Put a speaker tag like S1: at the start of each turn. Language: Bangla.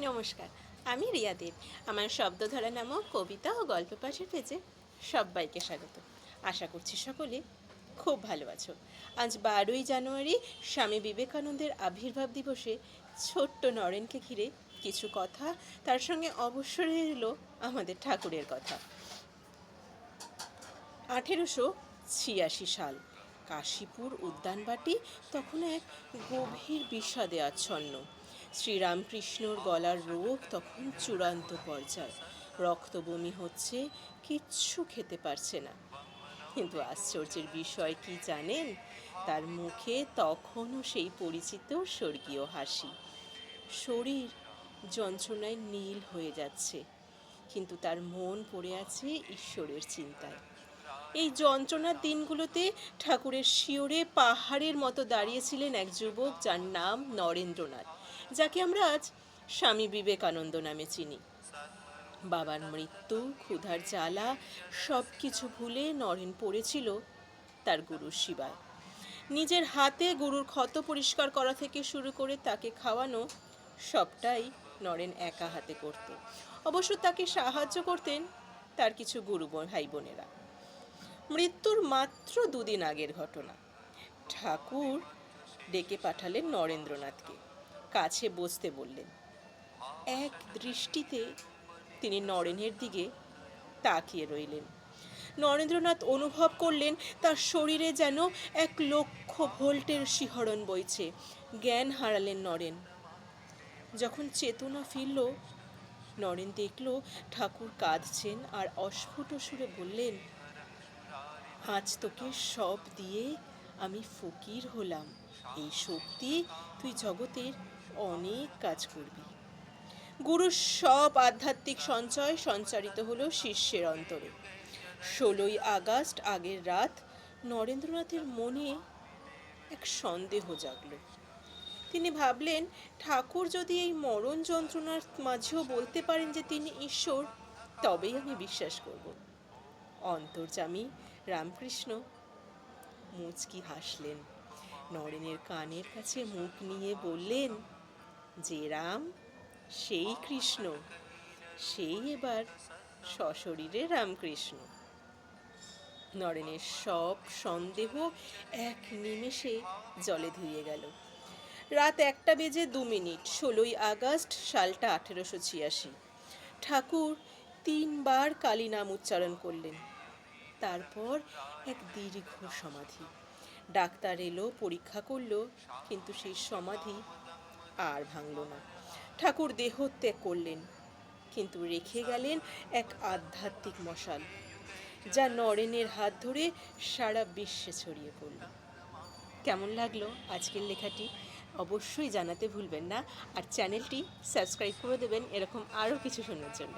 S1: নমস্কার, আমি রিয়া দেব। আমার শব্দধারা নামক কবিতা ও গল্প পাঠের পেজে সবাইকে স্বাগত। আশা করছি সকলে খুব ভালো আছো। আজ 12ই জানুয়ারি স্বামী বিবেকানন্দের আবির্ভাব দিবসে ছোট্ট নরেনকে ঘিরে কিছু কথা, তার সঙ্গে অবসরে এলো আমাদের ঠাকুরের কথা। 1886 সাল, কাশীপুর উদ্যানবাটি তখন এক গভীর বিষাদে আচ্ছন্ন। শ্রীরামকৃষ্ণর গলার রোগ তখন চূড়ান্ত পর্যায়, রক্ত বমি হচ্ছে, কিচ্ছু খেতে পারছে না। কিন্তু আশ্চর্যের বিষয় কি জানেন? তার মুখে তখনও সেই পরিচিত স্বর্গীয় হাসি। শরীর যন্ত্রণায় নীল হয়ে যাচ্ছে, কিন্তু তার মন পড়ে আছে ঈশ্বরের চিন্তায়। এই যন্ত্রণার দিনগুলোতে ঠাকুরের শিওরে পাহাড়ের মতো দাঁড়িয়েছিলেন এক যুবক, যার নাম নরেন্দ্রনাথ, যাকে আমরা আজ স্বামী বিবেকানন্দ নামে চিনি। বাবার মৃত্যু, ক্ষুধার জ্বালা, সব কিছু ভুলে নরেন পড়েছিল তার গুরুর সেবায়। নিজের হাতে গুরুর ক্ষত পরিষ্কার করা থেকে শুরু করে তাকে খাওয়ানো, সবটাই নরেন একা হাতে করত। অবশ্য তাকে সাহায্য করতেন তার কিছু গুরু ভাই বোনেরা। মৃত্যুর মাত্র 2 দিন আগের ঘটনা। ঠাকুর ডেকে পাঠালেন নরেন্দ্রনাথকে, কাছে বসতে বললেন। এক দৃষ্টিতে তিনি নরেনের দিকে তাকিয়ে রইলেন। নরেন্দ্রনাথ অনুভব করলেন তার শরীরে যেন 1,00,000 ভোল্টের শিহরণ বইছে। জ্ঞান হারালেন নরেন। যখন চেতনা ফিরল, নরেন দেখল ঠাকুর কাঁদছেন আর অস্ফুট সুরে বললেন, আজ তোকে সব দিয়ে আমি ফকির হলাম, এই শক্তি তুই জগতের অনেক কাজ করবি। গুরুর সব আধ্যাত্মিক সঞ্চয় সঞ্চারিত হলো শিষ্যের অন্তরে। 16ই আগস্ট আগের রাত নরেন্দ্রনাথের মনে এক সন্দেহ জাগল। তিনি ভাবলেন, ঠাকুর যদি এই মরণ যন্ত্রণার মাঝেও বলতে পারেন যে তিনি ঈশ্বর, তবেই আমি বিশ্বাস করব। অন্তর্যামী রামকৃষ্ণ মুচকি হাসলেন, নরেনের কানের কাছে মুখ নিয়ে বললেন, যে রাম সেই কৃষ্ণ, সেই এবার সশরীরে রামকৃষ্ণ। নরেনের সব সন্দেহ এক নিমেষে জলে ধুয়ে গেল। রাত 1:02, 16ই আগস্ট সালটা 1886। ঠাকুর 3বার কালী নাম উচ্চারণ করলেন। তারপর এক দীর্ঘ সমাধি। ডাক্তার এলো, পরীক্ষা করলো, কিন্তু সেই সমাধি আর ভাঙল না। ঠাকুর দেহত্যাগ করলেন, কিন্তু রেখে গেলেন এক আধ্যাত্মিক মশাল, যা নরেনের হাত ধরে সারা বিশ্বে ছড়িয়ে পড়ল। কেমন লাগলো আজকের লেখাটি অবশ্যই জানাতে ভুলবেন না, আর চ্যানেলটি সাবস্ক্রাইব করে দেবেন এরকম আরও কিছু শোনার জন্য।